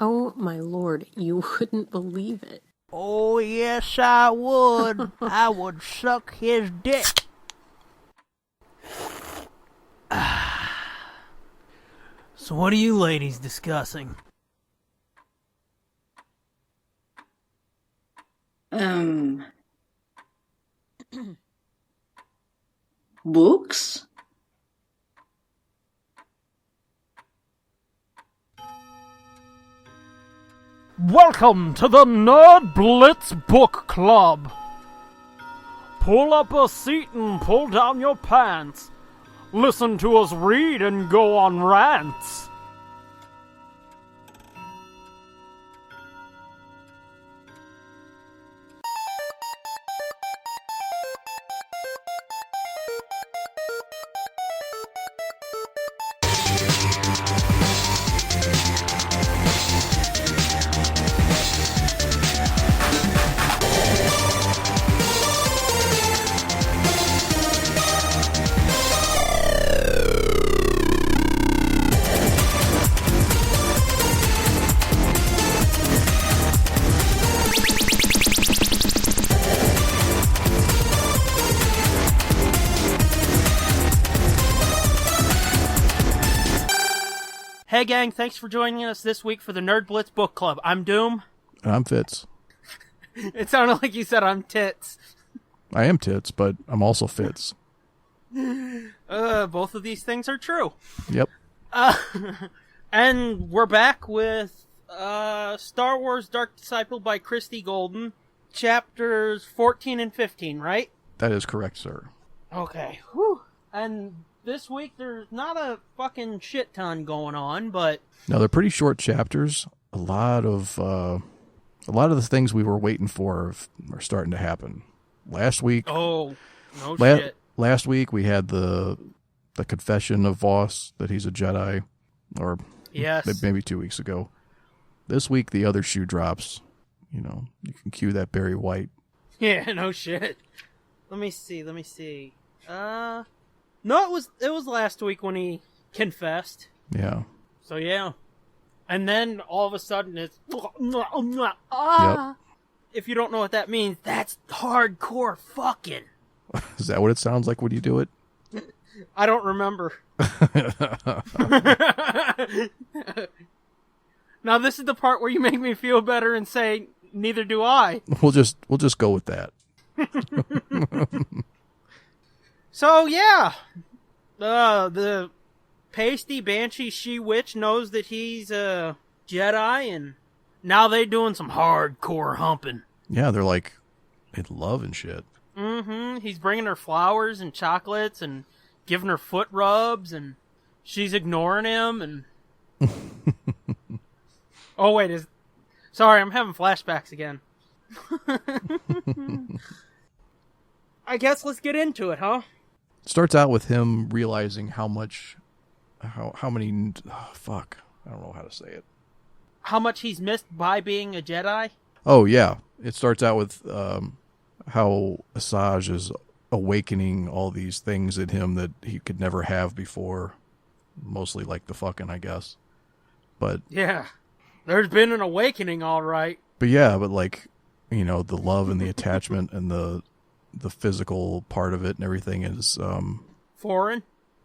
Oh, my lord, you wouldn't believe it. Oh, yes, I would. I would suck his dick. So what are you ladies discussing? Books? Welcome to the Nerd Blitz Book Club. Pull up a seat and pull down your pants. Listen to us read and go on rants. Hey gang, thanks for joining us this week for the Nerd Blitz Book Club. I'm Doom. And I'm Fitz. It sounded like you said I'm Tits. I am Tits, but I'm also Fitz. Both of these things are true. Yep. And we're back with Star Wars Dark Disciple by Christie Golden, chapters 14 and 15, right? That is correct, sir. Okay. Whew. And this week there's not a fucking shit ton going on, but No, they're pretty short chapters. A lot of the things we were waiting for are starting to happen. Last week, shit. Last week we had the confession of Voss that he's a Jedi, or yes, maybe 2 weeks ago. This week the other shoe drops. You know, you can cue that Barry White. Yeah, no shit. Let me see. No, it was last week when he confessed. Yeah. So yeah. And then all of a sudden it's Yep. If you don't know what that means, that's hardcore fucking. Is that what it sounds like when you do it? I don't remember. Now this is the part where you make me feel better and say neither do I. We'll just go with that. So yeah, the pasty banshee she-witch knows that he's a Jedi, and now they doing some hardcore humping. Yeah, they're like in love and shit. Mm-hmm. He's bringing her flowers and chocolates and giving her foot rubs, and she's ignoring him. And oh wait, sorry, I'm having flashbacks again. I guess let's get into it, huh? Starts out with him realizing how many, fuck, I don't know how to say it. How much he's missed by being a Jedi? Oh, yeah. It starts out with how Asajj is awakening all these things in him that he could never have before. Mostly like the fucking, I guess. But yeah, there's been an awakening, all right. But yeah, but like, you know, the love and the attachment and the physical part of it and everything is foreign.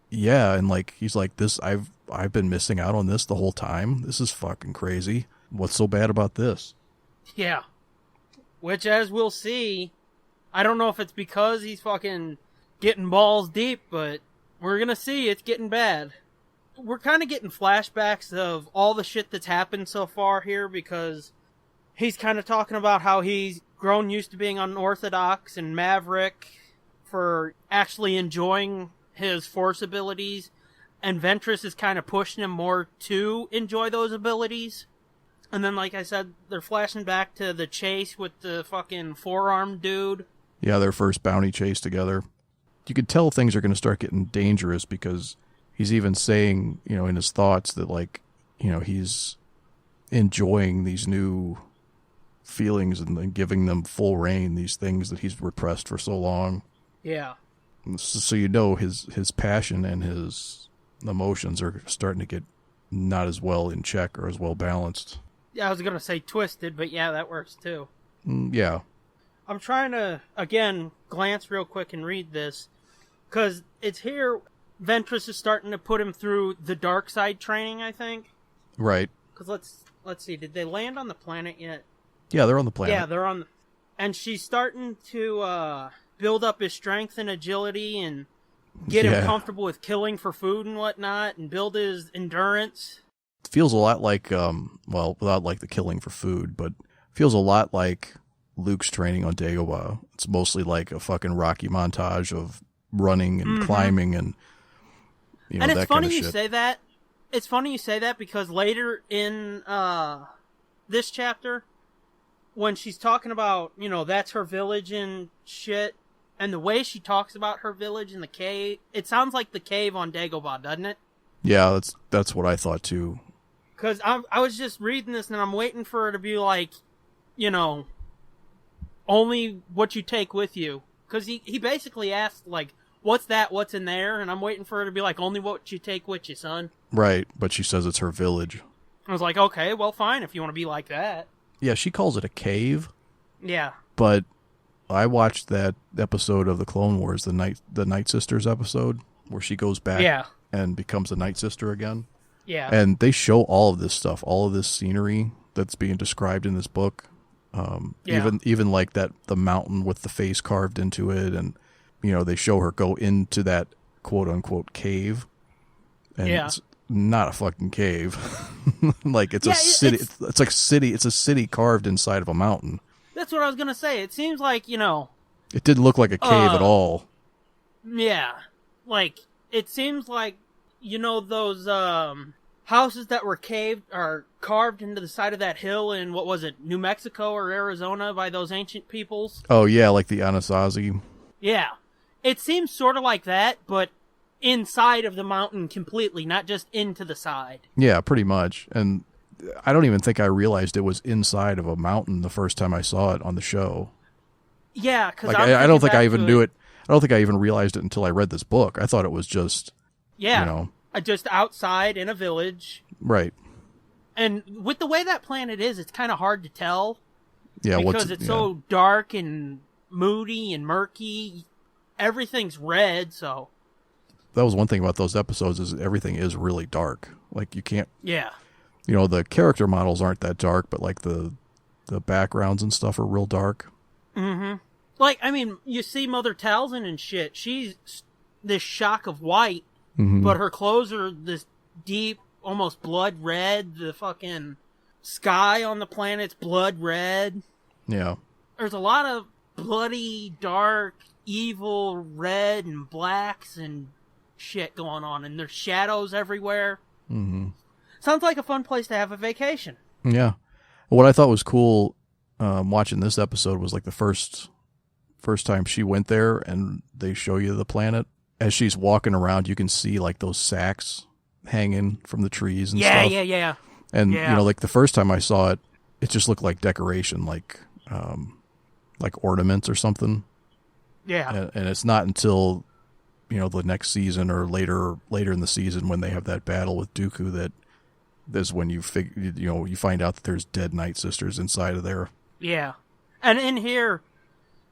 Yeah, and like he's like, this I've been missing out on this the whole time. This is fucking crazy. What's so bad about this? Yeah. Which, as we'll see, I don't know if it's because he's fucking getting balls deep, but we're gonna see it's getting bad. We're kind of getting flashbacks of all the shit that's happened so far here, because he's kind of talking about how he's grown used to being unorthodox and maverick for actually enjoying his Force abilities, and Ventress is kind of pushing him more to enjoy those abilities. And then, like I said, they're flashing back to the chase with the fucking four-armed dude. Yeah, their first bounty chase together. You could tell things are going to start getting dangerous, because he's even saying, you know, in his thoughts that, like, you know, he's enjoying these new feelings and then giving them full reign, these things that he's repressed for so long. Yeah. So you know his passion and his emotions are starting to get not as well in check or as well balanced. I was gonna say twisted, but yeah, that works too. Yeah. I'm trying to, again, glance real quick and read this, because it's here Ventress is starting to put him through the dark side training, I think. Right. Because let's see, did they land on the planet yet? Yeah, they're on the planet. Yeah, they're on, and she's starting to build up his strength and agility and get him comfortable with killing for food and whatnot, and build his endurance. It feels a lot like, well, without like the killing for food, but feels a lot like Luke's training on Dagobah. It's mostly like a fucking Rocky montage of running and climbing and, you know, and it's that funny kind of you shit. say that. It's funny you say that because later in this chapter, when she's talking about, you know, that's her village and shit, and the way she talks about her village in the cave, it sounds like the cave on Dagobah, doesn't it? Yeah, that's what I thought too. Because I was just reading this and I'm waiting for her to be like, you know, only what you take with you. Because he basically asked, like, what's that, what's in there? And I'm waiting for her to be like, only what you take with you, son. Right, but she says it's her village. I was like, okay, well, fine, if you want to be like that. Yeah, she calls it a cave. Yeah. But I watched that episode of the Clone Wars, the Night Sisters episode, where she goes back and becomes a Night Sister again. Yeah. And they show all of this stuff, all of this scenery that's being described in this book. Even like that, the mountain with the face carved into it. And, you know, they show her go into that quote unquote cave. And it's not a fucking cave. Like it's a city. It's like city. It's a city carved inside of a mountain. That's what I was going to say. It seems like, you know, it didn't look like a cave at all. Yeah. Like, it seems like, you know, those houses that were carved into the side of that hill in, what was it, New Mexico or Arizona by those ancient peoples? Oh, yeah, like the Anasazi. Yeah. It seems sort of like that, but inside of the mountain completely, not just into the side. Yeah, pretty much. And I don't even think I realized it was inside of a mountain the first time I saw it on the show. Yeah, because like, I don't think I even knew it. I don't think I even realized it until I read this book. I thought it was just, you know. Just outside in a village. Right. And with the way that planet is, it's kind of hard to tell. Yeah, because it's so dark and moody and murky. Everything's red, so. That was one thing about those episodes is everything is really dark. Like you can't. Yeah. You know, the character models aren't that dark, but like the backgrounds and stuff are real dark. Mm-hmm. Like, I mean, you see Mother Talzin and shit. She's this shock of white, but her clothes are this deep, almost blood red. The fucking sky on the planet's blood red. Yeah. There's a lot of bloody, dark, evil red and blacks and shit going on, and there's shadows everywhere. Mm-hmm. Sounds like a fun place to have a vacation. Yeah. What I thought was cool watching this episode was like the first time she went there and they show you the planet. As she's walking around, you can see like those sacks hanging from the trees and stuff. Yeah. And, you know, like the first time I saw it, it just looked like decoration, like ornaments or something. Yeah. And it's not until, you know, the next season or later in the season when they have that battle with Dooku that is when you find out that there's dead Night Sisters inside of there. Yeah. And in here,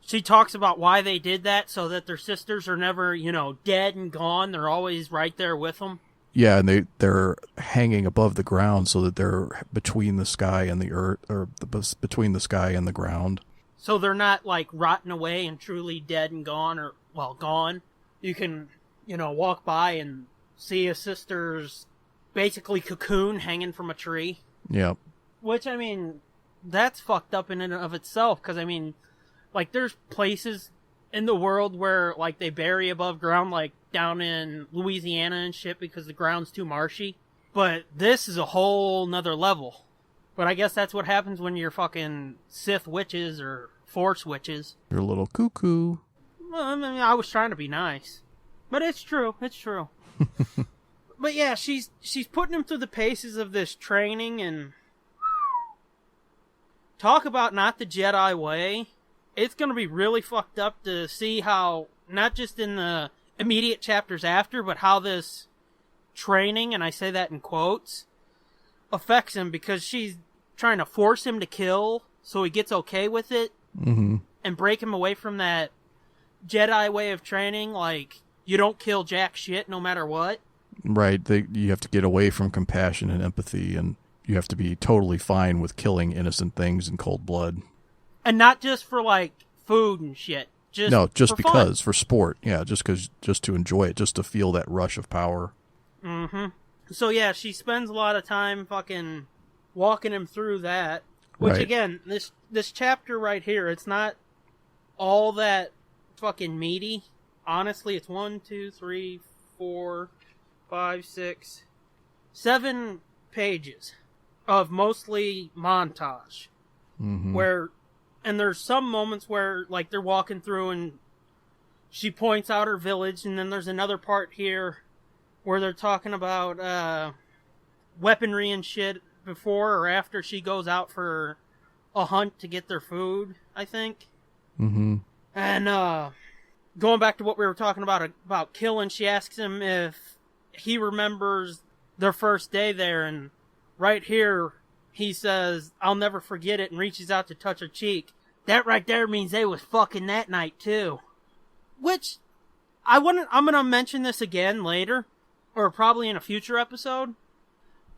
she talks about why they did that, so that their sisters are never, you know, dead and gone. They're always right there with them. Yeah, and they're hanging above the ground so that they're between the sky and the earth, or between the sky and the ground. So they're not, like, rotting away and truly dead and gone, or, well, gone. You can, you know, walk by and see a sister's basically cocoon hanging from a tree. Yeah. Which, I mean, that's fucked up in and of itself, because, I mean, like, there's places in the world where, like, they bury above ground, like, down in Louisiana and shit, because the ground's too marshy. But this is a whole nother level. But I guess that's what happens when you're fucking Sith witches or Force witches. You're a little cuckoo. Well, I mean, I was trying to be nice. But it's true. It's true. But yeah, she's putting him through the paces of this training, and talk about not the Jedi way. It's going to be really fucked up to see how, not just in the immediate chapters after, but how this training, and I say that in quotes, affects him, because she's trying to force him to kill so he gets okay with it, Mm-hmm. and break him away from that Jedi way of training, like, you don't kill jack shit no matter what. Right. You have to get away from compassion and empathy, and you have to be totally fine with killing innocent things in cold blood. And not just for, like, food and shit. Just for because, fun. for sport. Yeah, just to enjoy it, just to feel that rush of power. Mm-hmm. So, yeah, she spends a lot of time fucking walking him through that. Which, Right. again, this chapter right here, it's not all that fucking meaty. Honestly, it's 1, 2, 3, 4, 5, 6, 7 pages of mostly montage. Mm-hmm. And there's some moments where, like, they're walking through and she points out her village, and then there's another part here where they're talking about weaponry and shit before or after she goes out for a hunt to get their food, I think. Mm-hmm. And going back to what we were talking about killing, she asks him if he remembers their first day there, and right here he says, "I'll never forget it," and reaches out to touch her cheek. That right there means they was fucking that night too. Which I'm gonna mention this again later, or probably in a future episode.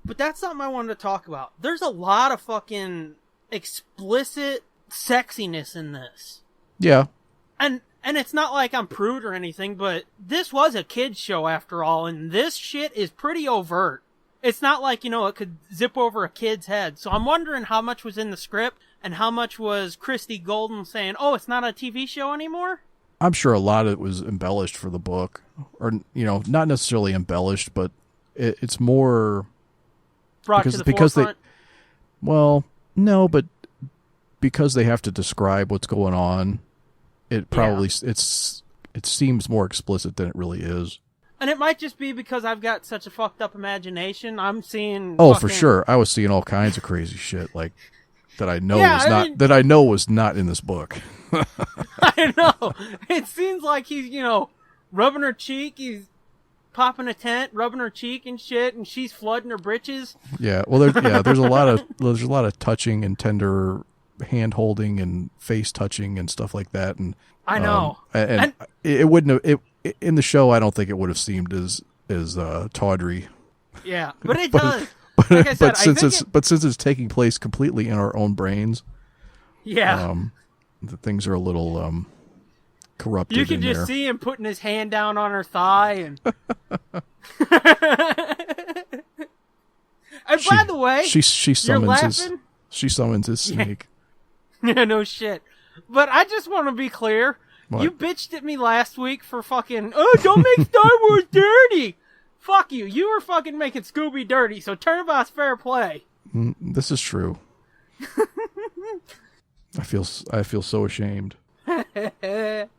But that's something I wanted to talk about. There's a lot of fucking explicit sexiness in this. Yeah. And it's not like I'm prude or anything, but this was a kid's show after all, and this shit is pretty overt. It's not like, it could zip over a kid's head. So I'm wondering how much was in the script and how much was Christie Golden saying, "Oh, it's not a TV show anymore"? I'm sure a lot of it was embellished for the book. Or, not necessarily embellished, but it's more... Brought to the forefront? Well, no, but because they have to describe what's going on, it probably it seems more explicit than it really is. And it might just be because I've got such a fucked up imagination. I'm seeing For sure. I was seeing all kinds of crazy shit like that I know was not in this book. I know. It seems like he's, rubbing her cheek, he's popping a tent, rubbing her cheek and shit, and she's flooding her britches. Yeah, well, there's a lot of touching and tender hand holding and face touching and stuff like that. And I know, and it wouldn't have in the show. I don't think it would have seemed as tawdry. Yeah, but it does. Like I said, since it's taking place completely in our own brains, the things are a little corrupted. You can just see him putting his hand down on her thigh, and and by the way, she summons his snake. Yeah, no shit. But I just want to be clear. What? You bitched at me last week for fucking, don't make Star Wars dirty. Fuck you. You were fucking making Scooby dirty, so turnabout's fair play. This is true. I feel so ashamed. And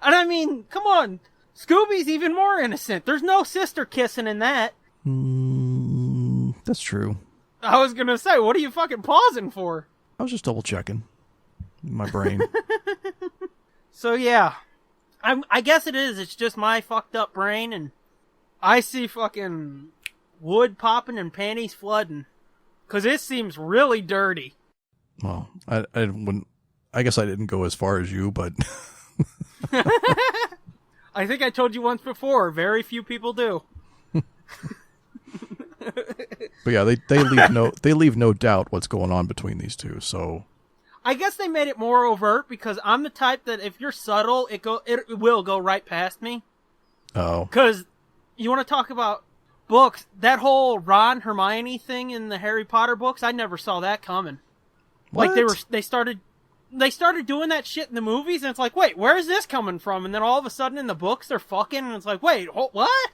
I mean, come on. Scooby's even more innocent. There's no sister kissing in that. That's true. I was going to say, what are you fucking pausing for? I was just double checking my brain. So yeah, I guess it is. It's just my fucked up brain, and I see fucking wood popping and panties flooding. 'Cause it seems really dirty. Well, I wouldn't. I guess I didn't go as far as you, but I think I told you once before. Very few people do. But yeah, they leave no doubt what's going on between these two. So I guess they made it more overt because I'm the type that if you're subtle, it will go right past me. Oh, because you want to talk about books, that whole Ron Hermione thing in the Harry Potter books, I never saw that coming. what? Like they started doing that shit in the movies, and it's like, wait, where is this coming from? And then all of a sudden in the books they're fucking, and it's like, wait, what?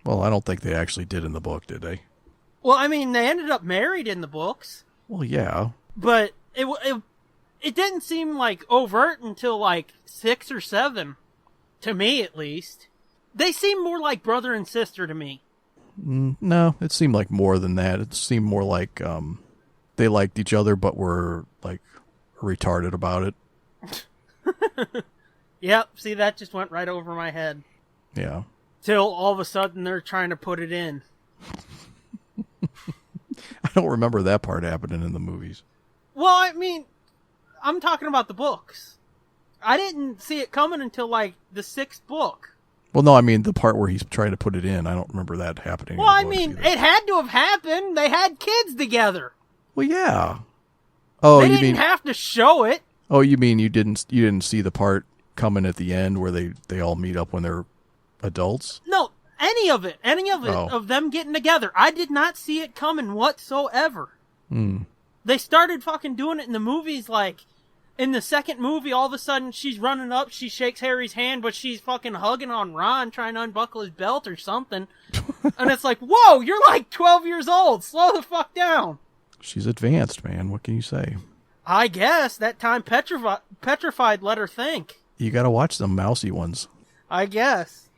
Well, I don't think they actually did in the book, did they? Well, I mean, they ended up married in the books. Well, yeah. But it didn't seem like overt until like 6 or 7, to me at least. They seem more like brother and sister to me. No, it seemed like more than that. It seemed more like they liked each other, but were like retarded about it. Yep, see, that just went right over my head. Yeah. Till all of a sudden they're trying to put it in. don't remember that part happening in the movies. Well, I mean, I'm talking about the books. I didn't see it coming until, like, the 6th book. Well, no, I mean the part where he's trying to put it in. I don't remember that happening. Well, I mean, it had to have happened. They had kids together. Well, yeah. Oh, they didn't have to show it. Oh, you mean you didn't see the part coming at the end where they all meet up when they're adults? No, any of it, of them getting together. I did not see it coming whatsoever. They started fucking doing it in the movies, like, in the 2nd movie, all of a sudden, she's running up, she shakes Harry's hand, but she's fucking hugging on Ron, trying to unbuckle his belt or something. And it's like, whoa, you're like 12 years old. Slow the fuck down. She's advanced, man. What can you say? I guess. That time petrified let her think. You gotta watch the mousy ones. I guess.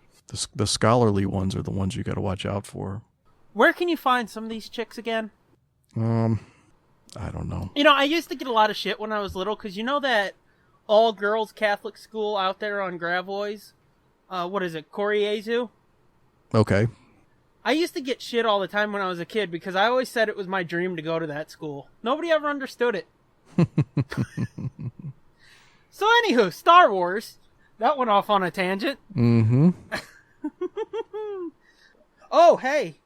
The scholarly ones are the ones you gotta watch out for. Where can you find some of these chicks again? I don't know. You know, I used to get a lot of shit when I was little, because you know that all-girls Catholic school out there on Gravois? What is it, Koriezu? Okay. I used to get shit all the time when I was a kid, because I always said it was my dream to go to that school. Nobody ever understood it. So anywho, Star Wars. That went off on a tangent. Mm-hmm. Oh, hey.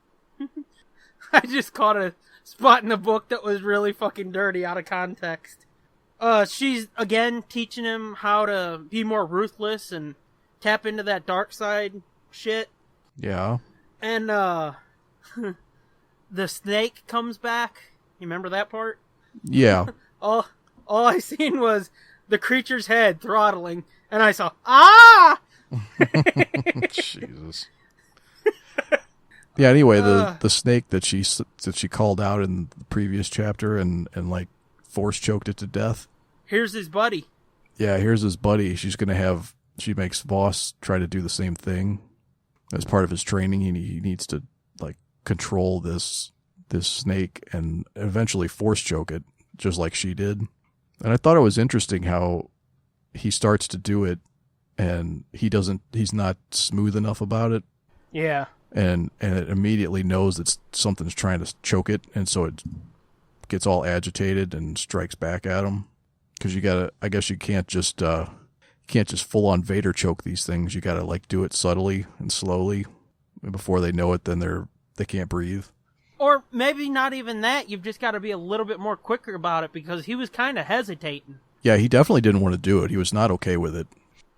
I just caught a spot in the book that was really fucking dirty out of context. She's, again, teaching him how to be more ruthless and tap into that dark side shit. Yeah. And, the snake comes back. You remember that part? Yeah. All I seen was the creature's head throttling, and I saw, ah! Jesus. Yeah, anyway, the snake that she called out in the previous chapter and like force choked it to death. Here's his buddy. Yeah, here's his buddy. She makes Voss try to do the same thing. As part of his training, he needs to like control this snake and eventually force choke it, just like she did. And I thought it was interesting how he starts to do it and he's not smooth enough about it. Yeah. And it immediately knows that something's trying to choke it, and so it gets all agitated and strikes back at him. Because I guess you can't just full on Vader choke these things. You gotta like do it subtly and slowly. And before they know it, then they can't breathe. Or maybe not even that. You've just got to be a little bit more quicker about it, because he was kind of hesitating. Yeah, he definitely didn't want to do it. He was not okay with it.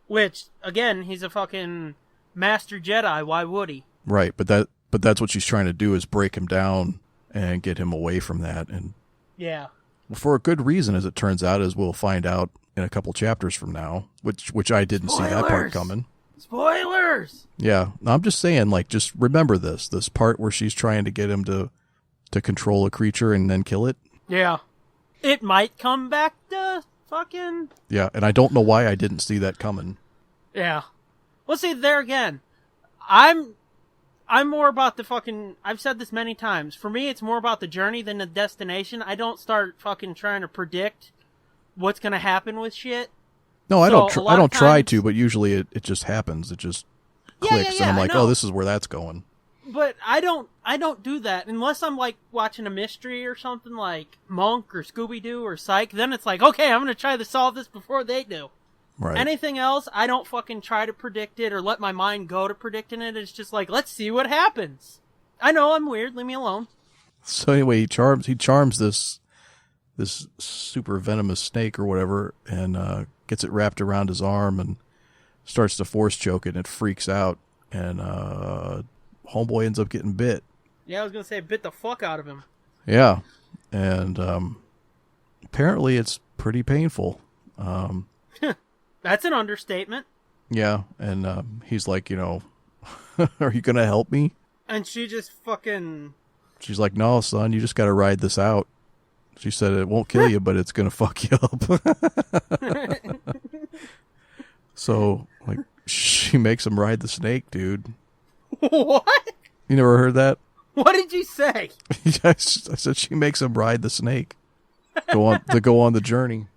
Which, again, he's a fucking master Jedi. Why would he? Right, but that's what she's trying to do, is break him down and get him away from that. And yeah, for a good reason, as it turns out, as we'll find out in a couple chapters from now, which I didn't see that part coming. Spoilers! Yeah, I'm just saying, like, just remember this part where she's trying to get him to control a creature and then kill it. Yeah. It might come back to fucking... Yeah, and I don't know why I didn't see that coming. Yeah. Well, see, there again, I'm more about the fucking... I've said this many times. For me, it's more about the journey than the destination. I don't start fucking trying to predict what's going to happen with shit. No, I don't try to, but usually it just happens. It just clicks, and I'm like, oh, this is where that's going. But I don't do that unless I'm like watching a mystery or something like Monk or Scooby-Doo or Psych. Then it's like, okay, I'm going to try to solve this before they do. Right. Anything else, I don't fucking try to predict it or let my mind go to predicting it. It's just like, let's see what happens. I know I'm weird. Leave me alone. So anyway, he charms this super venomous snake or whatever, and gets it wrapped around his arm and starts to force choke it, and it freaks out, and homeboy ends up getting bit. Yeah, I was gonna say bit the fuck out of him. Yeah, and apparently it's pretty painful. That's an understatement. Yeah, and he's like, are you gonna help me? And she just fucking... She's like, no, son, you just gotta ride this out. She said it won't kill you, but it's gonna fuck you up. So, like, she makes him ride the snake, dude. What? You never heard that? What did you say? I said she makes him ride the snake. Go on the journey.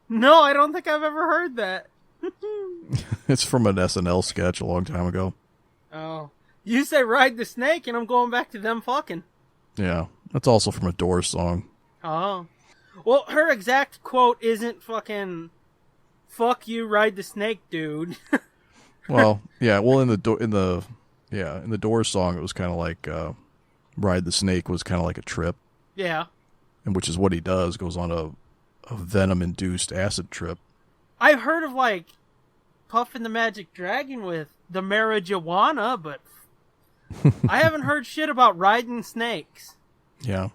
No, I don't think I've ever heard that. It's from an SNL sketch a long time ago. Oh. You say ride the snake, and I'm going back to them fucking. Yeah. That's also from a Doors song. Oh. Well, her exact quote isn't fucking, "Fuck you, ride the snake, dude." Well, yeah. Well, in the Doors song, it was kind of like "Ride the Snake" was kind of like a trip. Yeah. And which is what he does. Goes on a venom-induced acid trip. I've heard of like Puffin the Magic Dragon with the marijuana, but I haven't heard shit about riding snakes. Yeah.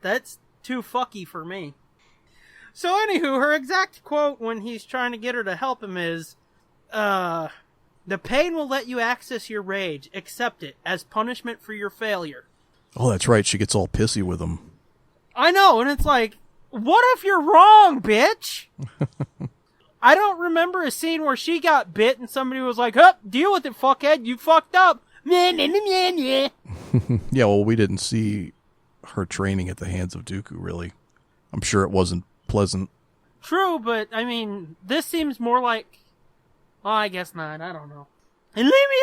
That's too fucky for me. So anywho, her exact quote when he's trying to get her to help him is, "The pain will let you access your rage. Accept it as punishment for your failure." Oh, that's right. She gets all pissy with him. I know, and it's like, what if you're wrong, bitch? I don't remember a scene where she got bit and somebody was like, "Hup, deal with it, fuckhead, you fucked up." Yeah, well, we didn't see her training at the hands of Dooku, really. I'm sure it wasn't pleasant. True, but, I mean, this seems more like... Well, I guess not, I don't know. And leave me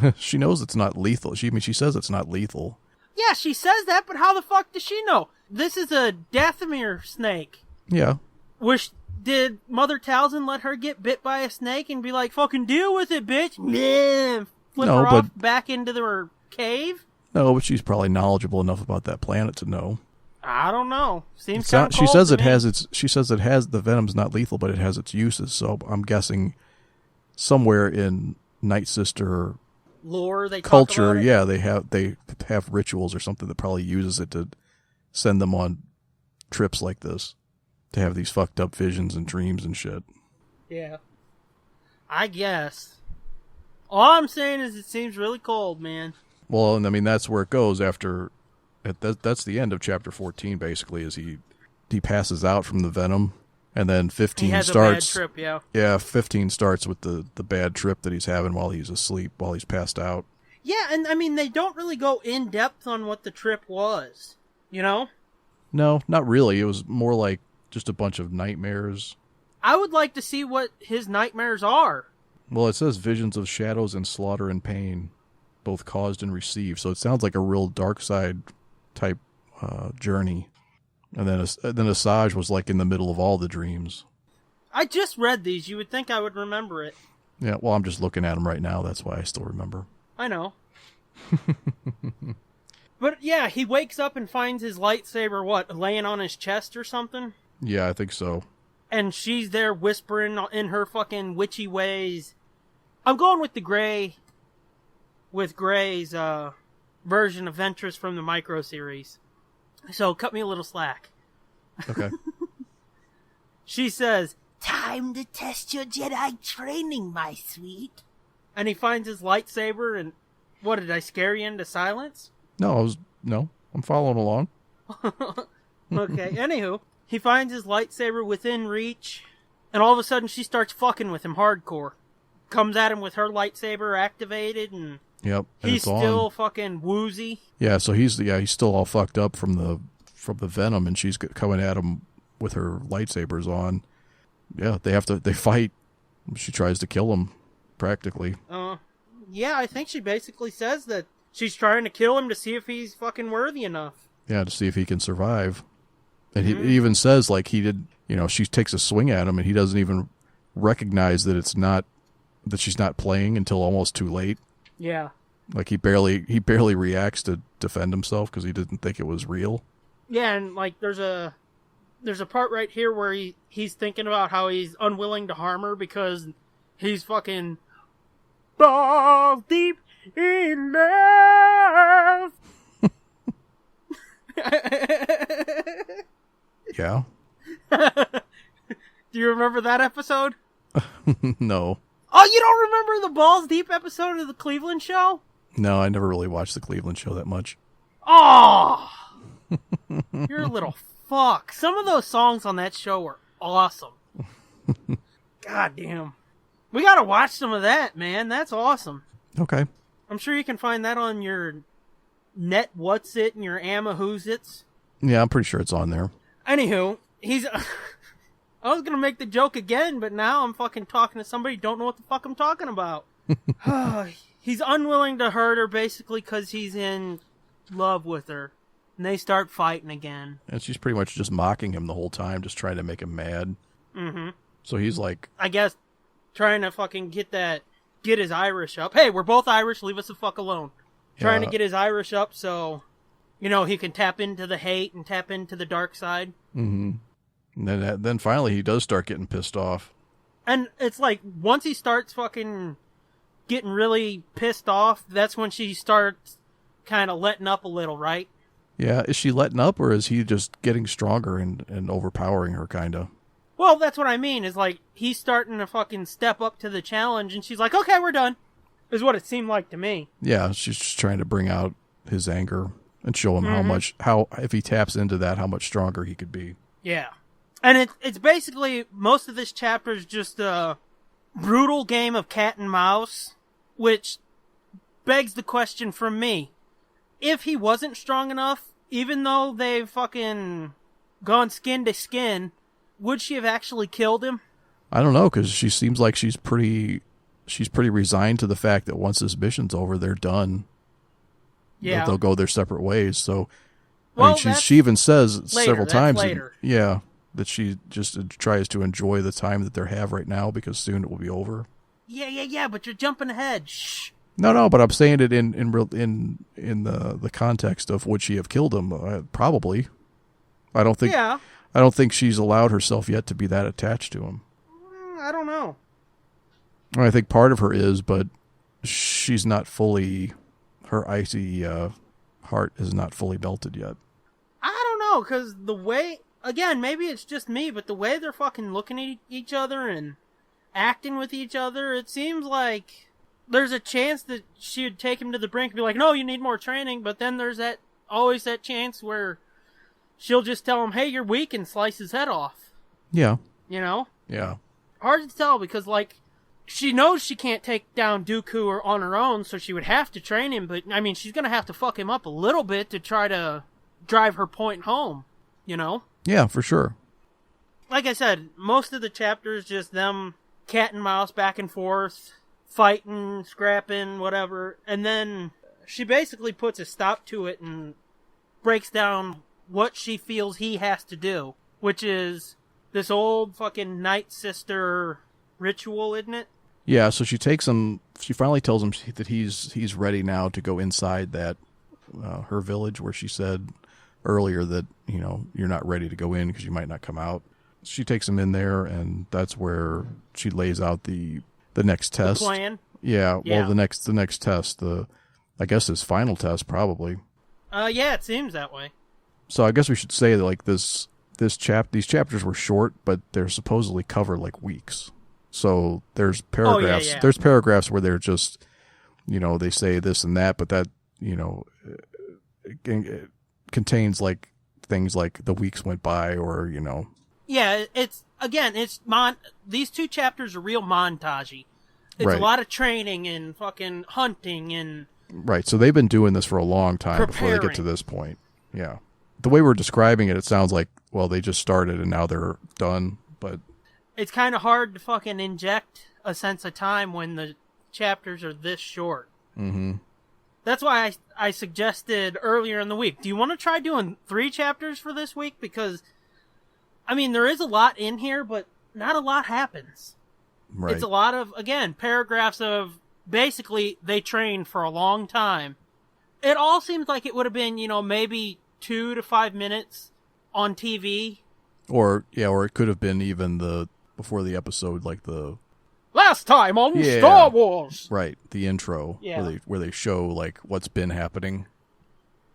alone! She knows it's not lethal. She says it's not lethal. Yeah, she says that, but how the fuck does she know? This is a Dathomir snake. Yeah. Did Mother Talzin let her get bit by a snake and be like, "Fucking deal with it, bitch"? Nah. Flip her off back into her cave? No, but she's probably knowledgeable enough about that planet to know. I don't know. Seems kind of cold. She says it has the venom's not lethal, but it has its uses. So I'm guessing somewhere in Night Sister lore, they culture, talk about it. yeah, they have rituals or something that probably uses it to send them on trips like this, to have these fucked up visions and dreams and shit. Yeah, I guess. All I'm saying is it seems really cold, man. Well, and I mean that's where it goes after. That's the end of chapter 14. Basically, is he passes out from the venom, and then 15 he has starts. A bad trip, yeah. Yeah, 15 starts with the bad trip that he's having while he's asleep, while he's passed out. Yeah, and I mean they don't really go in depth on what the trip was, you know? No, not really. It was more like just a bunch of nightmares. I would like to see what his nightmares are. Well, it says visions of shadows and slaughter and pain, both caused and received. So it sounds like a real dark side type journey. And then Asajj was like in the middle of all the dreams. I just read these. You would think I would remember it. Yeah, well, I'm just looking at them right now. That's why I still remember. I know. But yeah, he wakes up and finds his lightsaber, laying on his chest or something? Yeah, I think so. And she's there whispering in her fucking witchy ways. I'm going with Gray's version of Ventress from the Micro series. So cut me a little slack. Okay. She says, "Time to test your Jedi training, my sweet." And he finds his lightsaber and... What, did I scare you into silence? No, I'm following along. Okay, anywho, he finds his lightsaber within reach, and all of a sudden she starts fucking with him hardcore. Comes at him with her lightsaber activated, and yep, and he's still fucking woozy. Yeah, so he's still all fucked up from the venom, and she's coming at him with her lightsabers on. Yeah, they fight. She tries to kill him, practically. Yeah, I think she basically says that she's trying to kill him to see if he's fucking worthy enough. Yeah, to see if he can survive. And he even says, like, he did, she takes a swing at him and he doesn't even recognize that that she's not playing until almost too late. Yeah. Like, he barely reacts to defend himself because he didn't think it was real. Yeah, and, like, there's a part right here where he's thinking about how he's unwilling to harm her because he's fucking balls deep in love. Yeah. Do you remember that episode? No. Oh, you don't remember the Balls Deep episode of the Cleveland Show? No, I never really watched the Cleveland Show that much. Oh! You're a little fuck. Some of those songs on that show were awesome. God damn. We gotta watch some of that, man. That's awesome. Okay. I'm sure you can find that on your Net What's It and your Amma Who's It's. Yeah, I'm pretty sure it's on there. Anywho, I was gonna make the joke again, but now I'm fucking talking to somebody who don't know what the fuck I'm talking about. He's unwilling to hurt her basically because he's in love with her. And they start fighting again. And she's pretty much just mocking him the whole time, just trying to make him mad. Mm-hmm. So he's like... I guess trying to fucking get his Irish up. Hey, we're both Irish, leave us the fuck alone. Trying to get his Irish up so, he can tap into the hate and tap into the dark side. Mm-hmm. And then finally he does start getting pissed off. And it's like, once he starts fucking getting really pissed off, that's when she starts kind of letting up a little, right? Yeah, is she letting up, or is he just getting stronger and overpowering her, kind of? Well, that's what I mean, is like, he's starting to fucking step up to the challenge, and she's like, okay, we're done, is what it seemed like to me. Yeah, she's just trying to bring out his anger and show him how if he taps into that, how much stronger he could be. Yeah. And it's basically, most of this chapter is just a brutal game of cat and mouse, which begs the question from me. If he wasn't strong enough, even though they've fucking gone skin to skin, would she have actually killed him? I don't know, because she seems like she's pretty resigned to the fact that once this mission's over, they're done. Yeah. They'll go their separate ways. So, well, I mean, she even says later, several times, later. That she just tries to enjoy the time that they have right now because soon it will be over. Yeah, but you're jumping ahead. Shh. No, but I'm saying it in the context of would she have killed him? Probably. I don't think she's allowed herself yet to be that attached to him. I don't know. I think part of her is, but she's not fully. Her icy heart is not fully melted yet. I don't know, because the way, again, maybe it's just me, but the way they're fucking looking at each other and acting with each other, it seems like there's a chance that she would take him to the brink and be like, no, you need more training, but then there's always that chance where she'll just tell him, hey, you're weak, and slice his head off. Yeah. Yeah. Hard to tell, because, like, she knows she can't take down Dooku on her own, so she would have to train him, but, I mean, she's gonna have to fuck him up a little bit to try to drive her point home, Yeah, for sure. Like I said, most of the chapters just them cat and mouse back and forth, fighting, scrapping, whatever, and then she basically puts a stop to it and breaks down what she feels he has to do, which is this old fucking Night Sister ritual, isn't it? Yeah, so she finally tells him that he's ready now to go inside that her village where she said earlier that, you're not ready to go in because you might not come out. She takes him in there, and that's where she lays out the next test. The plan? Yeah, well, the next test, I guess his final test, probably. Yeah, it seems that way. So I guess we should say that, like, these chapters were short, but they're supposedly cover, like, weeks. So there's paragraphs. Yeah. There's paragraphs where they're just, they say this and that, but that, it contains, like, things like the weeks went by, or Yeah, these two chapters are real montagey. It's right. A lot of training and fucking hunting and... Right, so they've been doing this for a long time before they get to this point. Yeah. The way we're describing it, it sounds like, well, they just started and now they're done, but... It's kind of hard to fucking inject a sense of time when the chapters are this short. Mm-hmm. That's why I suggested earlier in the week, do you want to try doing 3 chapters for this week? Because, I mean, there is a lot in here, but not a lot happens. Right. It's a lot of, again, paragraphs of, basically, they trained for a long time. It all seems like it would have been, maybe 2 to 5 minutes on TV. Or it could have been even before the episode, like the... Last time on Star Wars! Right, the intro, where they show, like, what's been happening.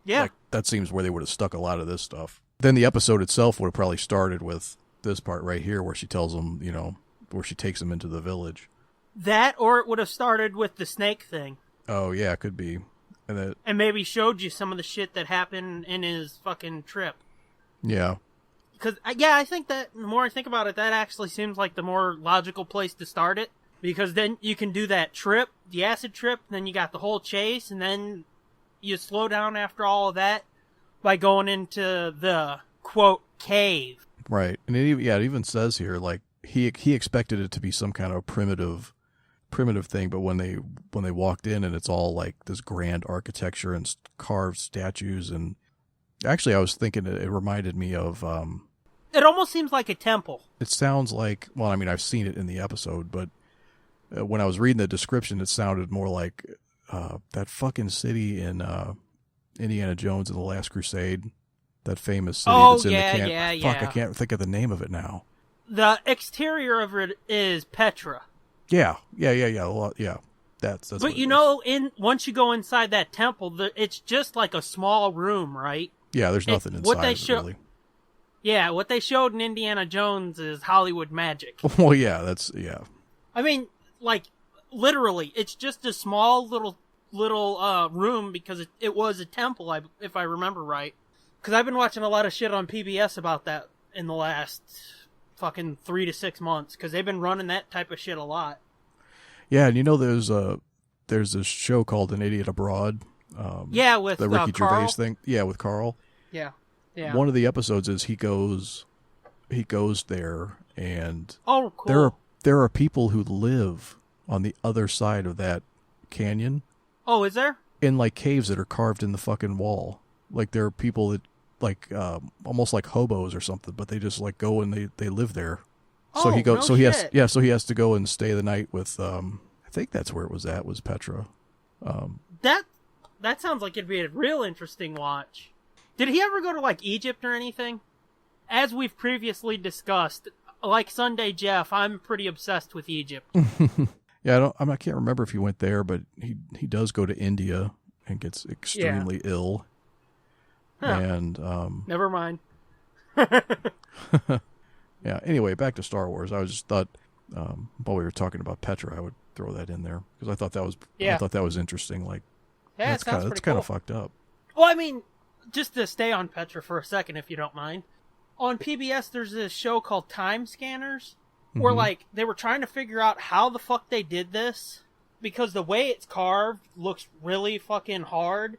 Yeah. Like, that seems where they would have stuck a lot of this stuff. Then the episode itself would have probably started with this part right here, where she tells him, where she takes him into the village. That, or it would have started with the snake thing. Oh, yeah, it could be. And maybe showed you some of the shit that happened in his fucking trip. Yeah. Because, I think that, the more I think about it, that actually seems like the more logical place to start it. Because then you can do that trip, the acid trip, then you got the whole chase, and then you slow down after all of that by going into the, quote, cave. Right. And it even says here, like, he expected it to be some kind of primitive primitive thing, but when they walked in and it's all like this grand architecture and carved statues, and actually I was thinking it reminded me of It almost seems like a temple. it sounds like, well, I mean, I've seen it in the episode, but when I was reading the description, it sounded more like that fucking city in Indiana Jones and the Last Crusade, that famous city that's in the camp. Fuck, I can't think of the name of it now. The exterior of it is Petra. Yeah. That's But you know, once you go inside that temple, it's just like a small room, right? Yeah, there's nothing inside of it, really. Yeah, what they showed in Indiana Jones is Hollywood magic. Well, yeah, that's, yeah. I mean, like, literally, it's just a small little room because it was a temple, if I remember right. Because I've been watching a lot of shit on PBS about that in the last fucking 3 to 6 months, because they've been running that type of shit a lot. Yeah, and you know, there's this show called An Idiot Abroad. With the Ricky Carl. Gervais thing. Yeah, with Carl. Yeah. One of the episodes is he goes there, and oh, cool. there are people who live on the other side of that canyon. Oh, is there? In like caves that are carved in the fucking wall. Like there are people that like almost like hobos or something, but they just like go and they live there. So he goes. No shit. So he has to go and stay the night with. I think that's where it was at. Was Petra. That sounds like it'd be a real interesting watch. Did he ever go to like Egypt or anything? As we've previously discussed, like Sunday Jeff, I'm pretty obsessed with Egypt. Yeah, I can't remember if he went there, but he does go to India and gets extremely ill. Huh. And never mind. Yeah. Anyway, back to Star Wars. I just thought while we were talking about Petra, I would throw that in there because I thought that was interesting. Like, yeah, that's kind of fucked up. Well, I mean, just to stay on Petra for a second, if you don't mind. On PBS, there's this show called Time Scanners, where like they were trying to figure out how the fuck they did this, because the way it's carved looks really fucking hard,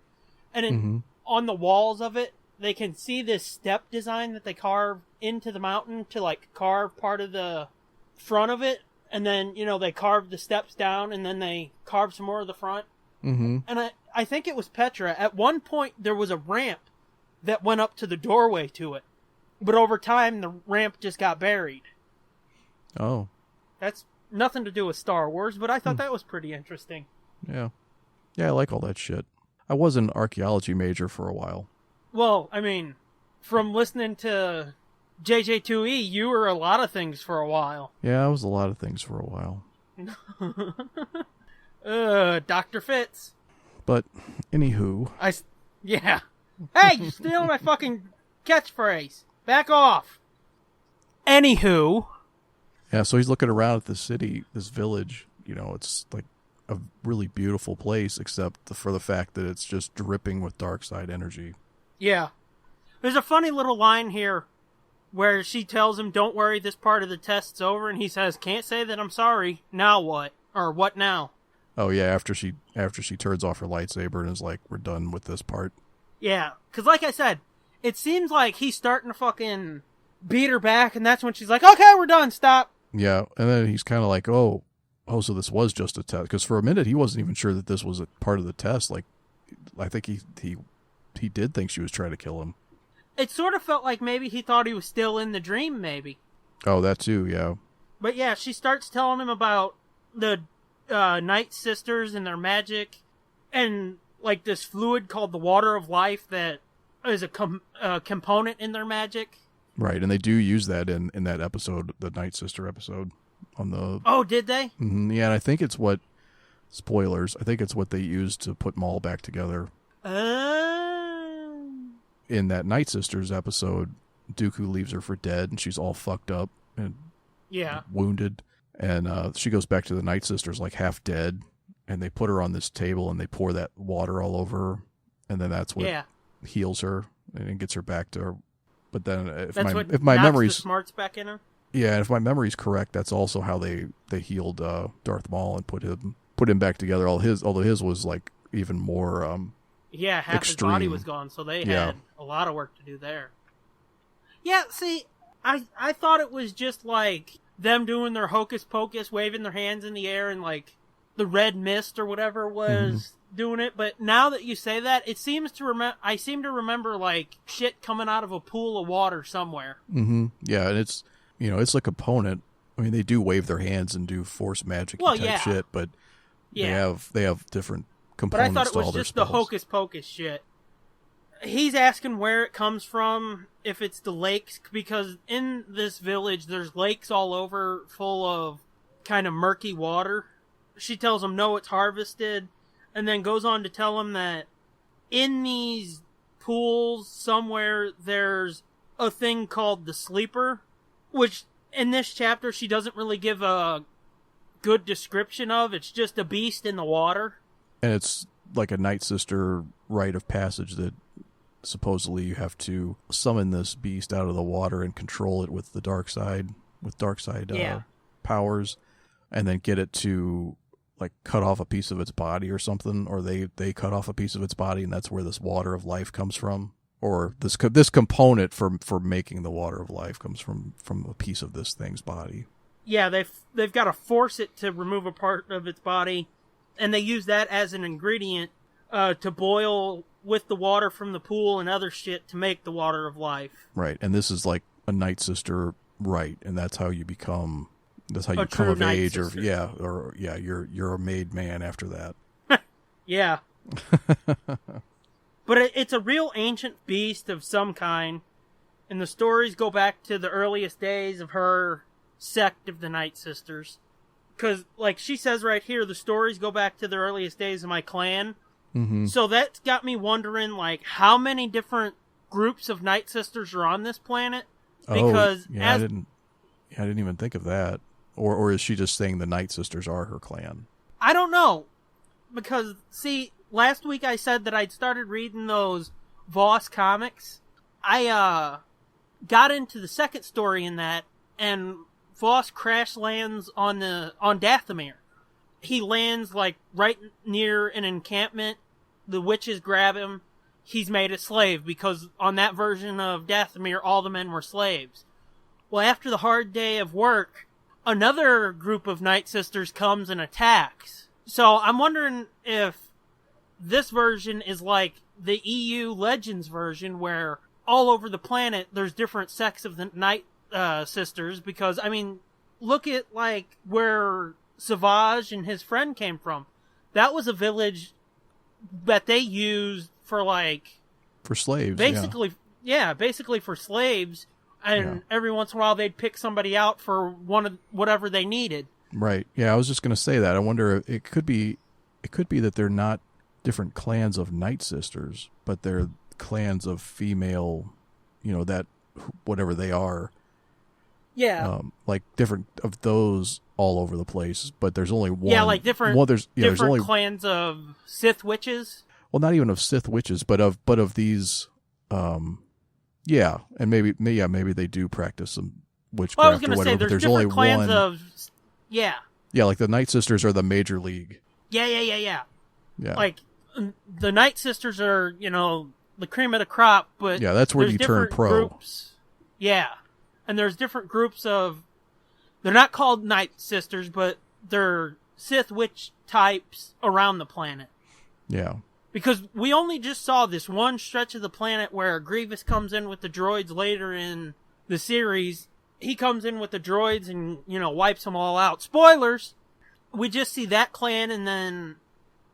and on the walls of it, they can see this step design that they carved into the mountain to like carve part of the front of it, and then they carved the steps down, and then they carved some more of the front. And I think it was Petra. At one point, there was a ramp that went up to the doorway to it. But over time, the ramp just got buried. Oh. That's nothing to do with Star Wars, but I thought that was pretty interesting. Yeah. Yeah, I like all that shit. I was an archaeology major for a while. Well, I mean, from listening to JJ2E, you were a lot of things for a while. Yeah, I was a lot of things for a while. Dr. Fitz. But, anywho. Yeah. Hey, you're stealing my fucking catchphrase. Back off. Anywho. Yeah, so he's looking around at the city, this village. It's like a really beautiful place, except for the fact that it's just dripping with dark side energy. Yeah. There's a funny little line here where she tells him, don't worry, this part of the test's over, and he says, can't say that I'm sorry. Now what? Or what now? Oh, yeah, after she turns off her lightsaber and is like, we're done with this part. Yeah, because like I said, it seems like he's starting to fucking beat her back, and that's when she's like, okay, we're done, stop. Yeah, and then he's kind of like, oh, so this was just a test. Because for a minute, he wasn't even sure that this was a part of the test. Like, I think he did think she was trying to kill him. It sort of felt like maybe he thought he was still in the dream, maybe. Oh, that too, yeah. But yeah, she starts telling him about the Night Sisters and their magic, and like this fluid called the Water of Life that is a component in their magic. Right, and they do use that in that episode, the Night Sister episode. Oh, did they? Mm-hmm, yeah, and I think it's spoilers, I think it's what they used to put them all back together. In that Night Sisters episode, Dooku leaves her for dead, and she's all fucked up and wounded. And she goes back to the Night Sisters like half dead, and they put her on this table, and they pour that water all over her, and then that's what heals her and gets her back to her. But then if my memory's the smarts back in her. Yeah, and if my memory's correct, that's also how they healed Darth Maul and put him back together. Although his was like even more half extreme. His body was gone, so they had a lot of work to do there. Yeah, see, I thought it was just like them doing their hocus pocus, waving their hands in the air and like the red mist or whatever was doing it. But now that you say that, it seems to I seem to remember like shit coming out of a pool of water somewhere. Mm-hmm. Yeah, and it's, it's a component. I mean, they do wave their hands and do force magic type shit, but they have different components. But I thought it was to all just their the spells. hocus pocus shit. He's asking where it comes from, if it's the lakes, because in this village there's lakes all over full of kind of murky water. She tells him no, it's harvested, and then goes on to tell him that in these pools somewhere there's a thing called the sleeper, which in this chapter she doesn't really give a good description of. It's just a beast in the water. And it's like a Night Sister rite of passage that supposedly you have to summon this beast out of the water and control it with the dark side, powers, and then get it to like cut off a piece of its body or something, or they cut off a piece of its body, and that's where this water of life comes from, or this component for making the water of life comes from a piece of this thing's body. Yeah, they've got to force it to remove a part of its body, and they use that as an ingredient to boil with the water from the pool and other shit to make the water of life. Right, and this is like a Night Sister rite, and that's how you become. That's how you come of age, sister. You're a made man after that. Yeah. But it's a real ancient beast of some kind, and the stories go back to the earliest days of her sect of the Night Sisters. Because, like she says right here, the stories go back to the earliest days of my clan. Mm-hmm. So that's got me wondering, like, how many different groups of Night Sisters are on this planet? Because I didn't even think of that. Or is she just saying the Night Sisters are her clan? I don't know. Because, see, last week I said that I'd started reading those Voss comics. I got into the second story in that, and Voss crash lands on Dathomir. He lands, like, right near an encampment. The witches grab him. He's made a slave, because on that version of Dathomir, all the men were slaves. Well, after the hard day of work, another group of Night Sisters comes and attacks. So I'm wondering if this version is like the EU Legends version, where all over the planet there's different sects of the Night Sisters, because, I mean, look at, like, where Savage and his friend came from. That was a village that they used for, like... For slaves, basically for slaves, and every once in a while they'd pick somebody out for whatever they needed. Right. Yeah, I was just going to say that. I wonder if it could be that they're not different clans of Night Sisters, but they're clans of female, that whatever they are. Yeah. Like different of those all over the place, but there's only one. Yeah, like different. Well, there's only clans of Sith witches. Well, not even of Sith witches, but of these. Yeah, and maybe they do practice some witchcraft. Well, I was going to say but there's only different clans one. of. Yeah. Yeah, like the Night Sisters are the major league. Yeah. Yeah. Like the Night Sisters are, the cream of the crop, but yeah, that's where you turn pro. Groups. Yeah. And there's different groups of, they're not called Night Sisters, but they're Sith witch types around the planet. Yeah. Because we only just saw this one stretch of the planet where Grievous comes in with the droids later in the series. He comes in with the droids and, wipes them all out. Spoilers! We just see that clan and then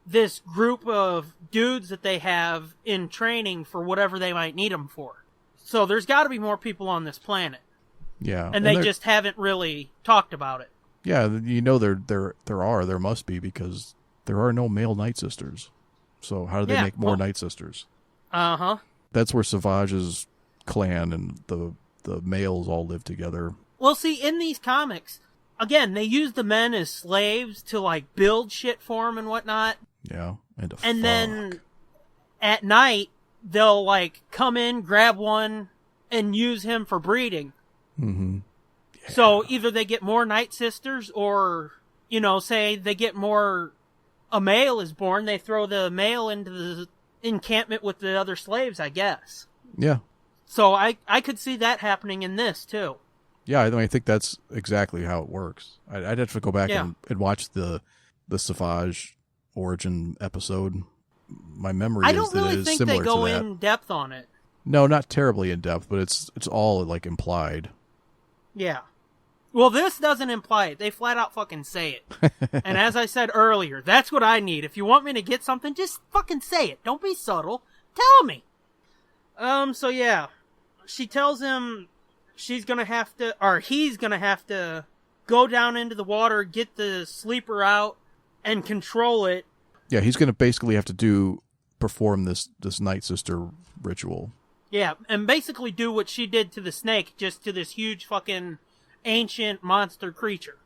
this group of dudes that they have in training for whatever they might need them for. So there's got to be more people on this planet. Yeah. And they just haven't really talked about it. Yeah, there must be, because there are no male Night Sisters. So how do they make more Night Sisters? Uh-huh. That's where Savage's clan and the males all live together. Well, see, in these comics, again, they use the men as slaves to, like, build shit for them and whatnot. Yeah, and then at night, they'll, like, come in, grab one, and use him for breeding. Mm-hmm. Yeah. So either they get more Night Sisters, or, say they get more... A male is born, they throw the male into the encampment with the other slaves, I guess. Yeah. So I could see that happening in this, too. Yeah, I think that's exactly how it works. I'd have to go back and watch the the Savage origin episode. My memory I is don't that really it is think similar they go to that. in depth on it. No, not terribly in depth, but it's all like implied. Yeah. Well, this doesn't imply it. They flat out fucking say it. And as I said earlier, that's what I need. If you want me to get something, just fucking say it. Don't be subtle. Tell me. So yeah. She tells him she's gonna have to, or he's gonna have to go down into the water, get the sleeper out, and control it. Yeah, he's going to basically have to perform this Night Sister ritual. Yeah, and basically do what she did to the snake, just to this huge fucking ancient monster creature.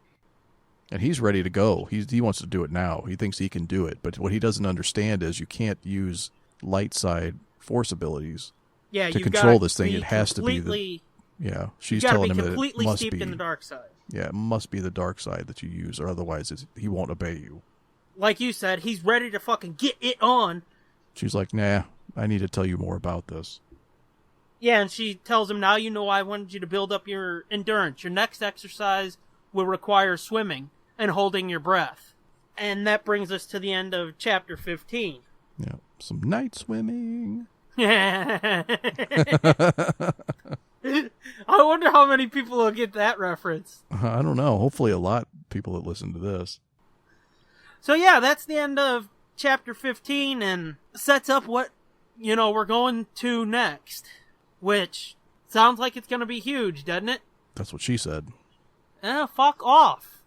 And he's ready to go. He wants to do it now. He thinks he can do it. But what he doesn't understand is you can't use light side force abilities to control this thing. It has to be the... Yeah, she's telling him that it must be... completely steeped in the dark side. Yeah, it must be the dark side that you use, or otherwise he won't obey you. Like you said, he's ready to fucking get it on. She's like, nah, I need to tell you more about this. Yeah, and she tells him, now you know I wanted you to build up your endurance. Your next exercise will require swimming and holding your breath. And that brings us to the end of chapter 15. Yeah, some night swimming. I wonder how many people will get that reference. I don't know. Hopefully a lot of people that listen to this. So yeah, that's the end of chapter 15 and sets up what, we're going to next. Which sounds like it's going to be huge, doesn't it? That's what she said. Fuck off.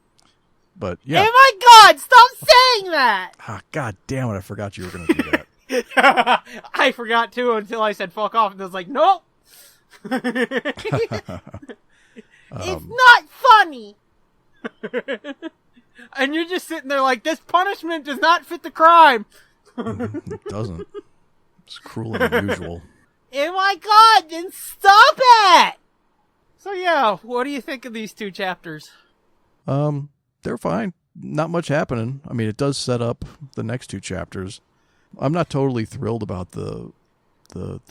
But yeah. Oh my god, stop saying that! God damn it, I forgot you were going to do that. I forgot too until I said fuck off and I was like, nope. It's not funny. And you're just sitting there like, this punishment does not fit the crime. It doesn't. It's cruel and unusual. Oh my god, then stop it! So yeah, what do you think of these two chapters? They're fine. Not much happening. I mean, it does set up the next two chapters. I'm not totally thrilled about the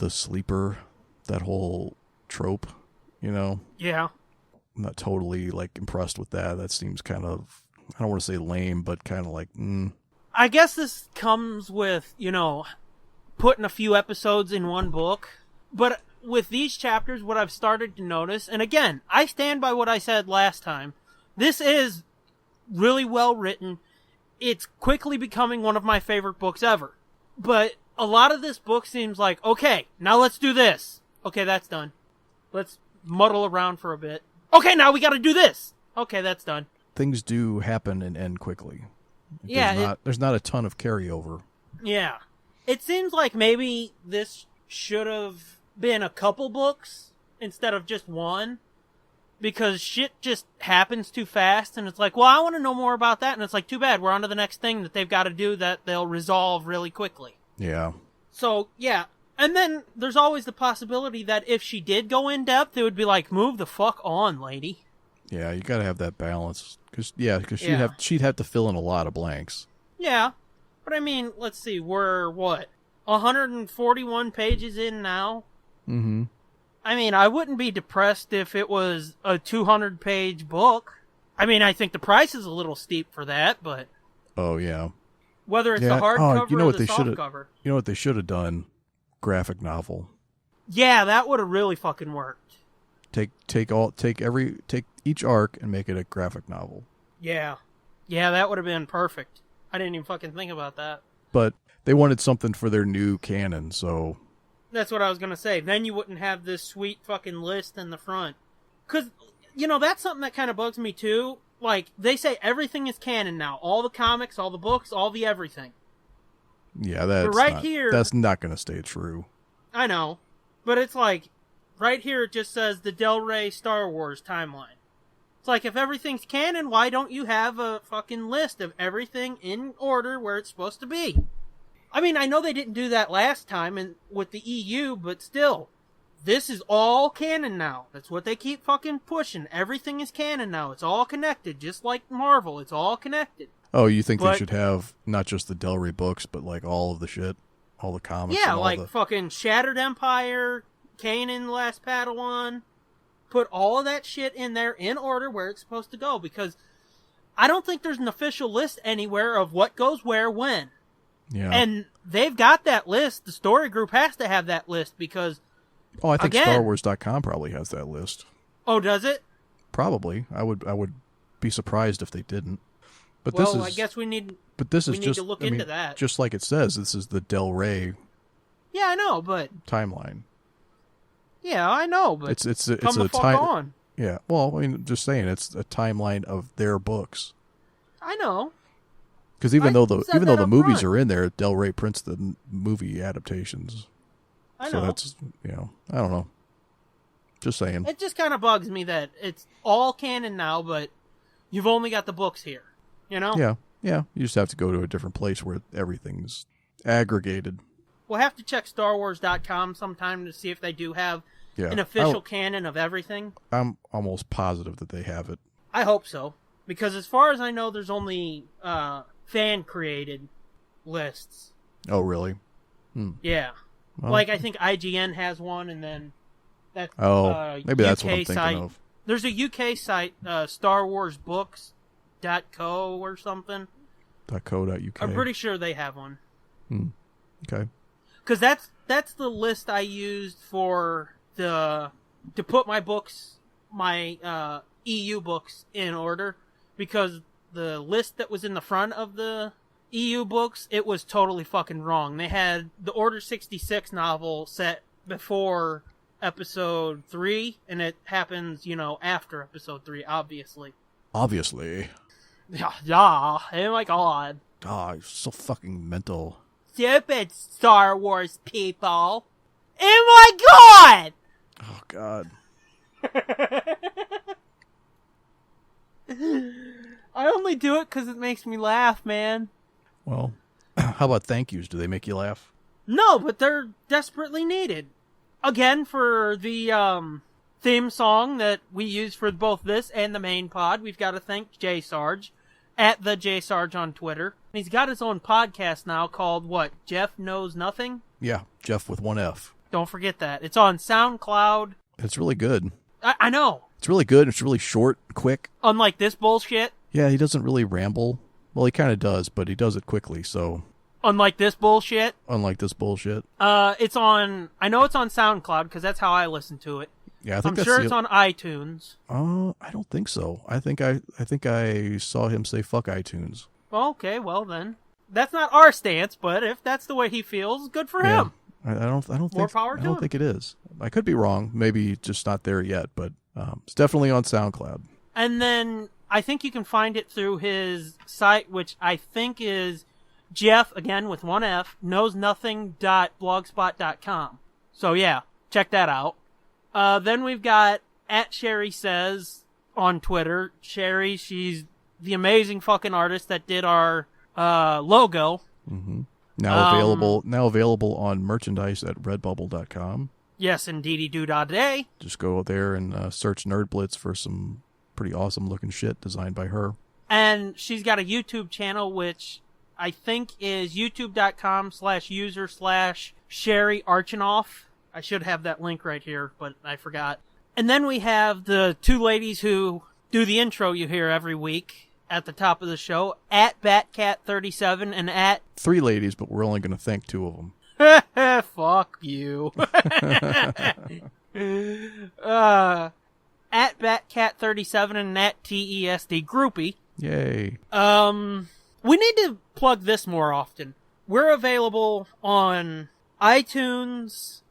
sleeper, that whole trope, Yeah. I'm not totally impressed with that. That seems kind of, I don't want to say lame, but kind of I guess this comes with, putting a few episodes in one book. But with these chapters, what I've started to notice, and again, I stand by what I said last time, this is really well written. It's quickly becoming one of my favorite books ever. But a lot of this book seems like, okay, now let's do this. Okay, that's done. Let's muddle around for a bit. Okay, now we gotta do this. Okay, that's done. Things do happen and end quickly. Yeah. There's not a ton of carryover. Yeah. It seems like maybe this should have been a couple books instead of just one. Because shit just happens too fast, and it's like, well, I want to know more about that, and it's like, too bad, we're on to the next thing that they've got to do that they'll resolve really quickly. Yeah. So, yeah. And then there's always the possibility that if she did go in depth, it would be like, move the fuck on, lady. Yeah, you got to have that balance. Because she'd have to fill in a lot of blanks. Yeah. But I mean, let's see, we're, 141 pages in now? Mm-hmm. I mean, I wouldn't be depressed if it was a 200-page book. I mean, I think the price is a little steep for that, but... Oh, yeah. Whether it's the hardcover or the softcover. You know what they should have done? Graphic novel. Yeah, that would have really fucking worked. Take each arc and make it a graphic novel. Yeah. Yeah, that would have been perfect. I didn't even fucking think about that. But they wanted something for their new canon, so... That's what I was gonna say. Then you wouldn't have this sweet fucking list in the front. 'Cause, that's something that kind of bugs me too. Like, they say everything is canon now. All the comics, all the books, all the everything. Yeah, here, that's not gonna stay true. I know. But it's like, right here it just says the Del Rey Star Wars timeline. It's like, if everything's canon, why don't you have a fucking list of everything in order where it's supposed to be? I mean, I know they didn't do that last time with the EU, but still, this is all canon now. That's what they keep fucking pushing. Everything is canon now. It's all connected, just like Marvel. It's all connected. Oh, you think they should have not just the Del Rey books, but all of the shit? All the comics? Yeah, and all fucking Shattered Empire, Kanan, Last Padawan. Put all of that shit in there in order where it's supposed to go, because I don't think there's an official list anywhere of what goes where when. Yeah. And they've got that list. The story group has to have that list because... Oh, I think again, StarWars.com probably has that list. Oh, does it? Probably. I would be surprised if they didn't. But well, this is, I guess we need... But this is we need just to look I mean, into that. Just like it says, this is the Del Rey Yeah, I know, but... timeline. Yeah, I know, but... It's come a the fuck time. on. Yeah. Well, I mean, just saying, it's a timeline of their books. I know. Because even I though the said that up movies front. are in there, Del Rey prints the movie adaptations. I So know. that's, I don't know. Just saying. It just kind of bugs me that it's all canon now, but you've only got the books here. You know? Yeah. Yeah. You just have to go to a different place where everything's aggregated. We'll have to check StarWars.com sometime to see if they do have Yeah. an official canon of everything. I'm almost positive that they have it. I hope so. Because as far as I know, there's only fan-created lists. Oh, really? Yeah. Well, Like, I think IGN has one, and then that maybe that's what I'm UK thinking site. of. There's a UK site, StarWarsBooks.co or something. .co.uk. I'm pretty sure they have one. Okay. Because that's the list I used to put my books, my EU books in order, because the list that was in the front of the EU books, it was totally fucking wrong. They had the Order 66 novel set before episode 3, and it happens, after episode 3, obviously. Obviously. Yeah, oh my god. Ah, you're so fucking mental. Stupid Star Wars people. Oh my god! Oh, God. I only do it because it makes me laugh, man. Well, how about thank yous? Do they make you laugh? No, but they're desperately needed. Again, for the theme song that we use for both this and the main pod, we've got to thank J Sarge at the J Sarge on Twitter. He's got his own podcast now called what? Jeff Knows Nothing? Yeah, Jeff with one F. Don't forget that. It's on SoundCloud. It's really good. I know. It's really good. It's really short, quick. Unlike this bullshit. Yeah, he doesn't really ramble. Well, he kind of does, but he does it quickly, so... Unlike this bullshit. Unlike this bullshit. I know it's on SoundCloud because that's how I listen to it. Yeah, I think I'm sure it's on iTunes. I don't think so. I think I saw him say fuck iTunes. Well, okay, well then. That's not our stance, but if that's the way he feels, good for Yeah. him. I don't think More power to I don't him. think it is. I could be wrong. Maybe just not there yet, but it's definitely on SoundCloud. And then I think you can find it through his site, which I think is Jeff, again with one F, knowsnothing.blogspot.com. So yeah, check that out. Then we've got at Sherry Says on Twitter. Sherry, she's the amazing fucking artist that did our logo. Mm-hmm. Now available on merchandise at redbubble.com. Yes, indeedy-doo-dah-day. Just go there and search Nerd Blitz for some pretty awesome looking shit designed by her. And she's got a YouTube channel, which I think is youtube.com/user/Sherry Archinoff. I should have that link right here, but I forgot. And then we have the two ladies who do the intro you hear every week at the top of the show, at Batcat37 and at... 3 ladies, but we're only going to thank 2 of them. Fuck you. At Batcat37 and at TESD Groupie. Yay. We need to plug this more often. We're available on iTunes,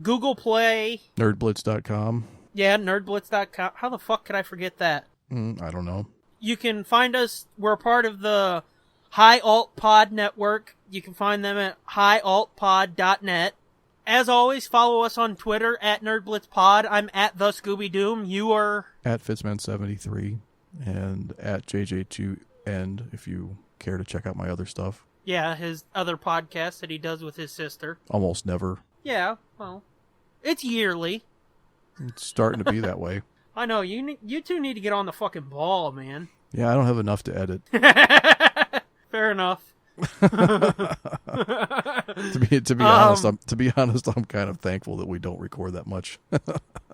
Google Play. Nerdblitz.com. Yeah, nerdblitz.com. How the fuck could I forget that? I don't know. You can find us. We're part of the High Alt Pod Network. You can find them at highaltpod.net. As always, follow us on Twitter at NerdBlitzPod. I'm at the Scooby Doom. You are At Fitzman73 and at JJ2End if you care to check out my other stuff. Yeah, his other podcast that he does with his sister. Almost never. Yeah, well, it's yearly. It's starting to be that way. I know, you two need to get on the fucking ball, man. Yeah, I don't have enough to edit. Fair enough. To be honest, I'm kind of thankful that we don't record that much.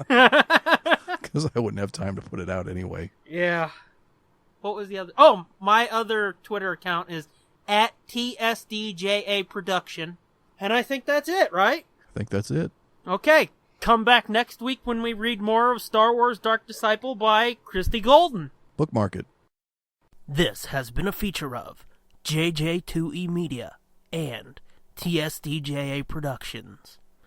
Because I wouldn't have time to put it out anyway. Yeah. what was the other? Oh, my other Twitter account is at TSDJA Production. And I think that's it, right? I think that's it. Okay. Come back next week when we read more of Star Wars Dark Disciple by Christie Golden. Bookmark it. This has been a feature of JJ2E Media and TSDJA Productions.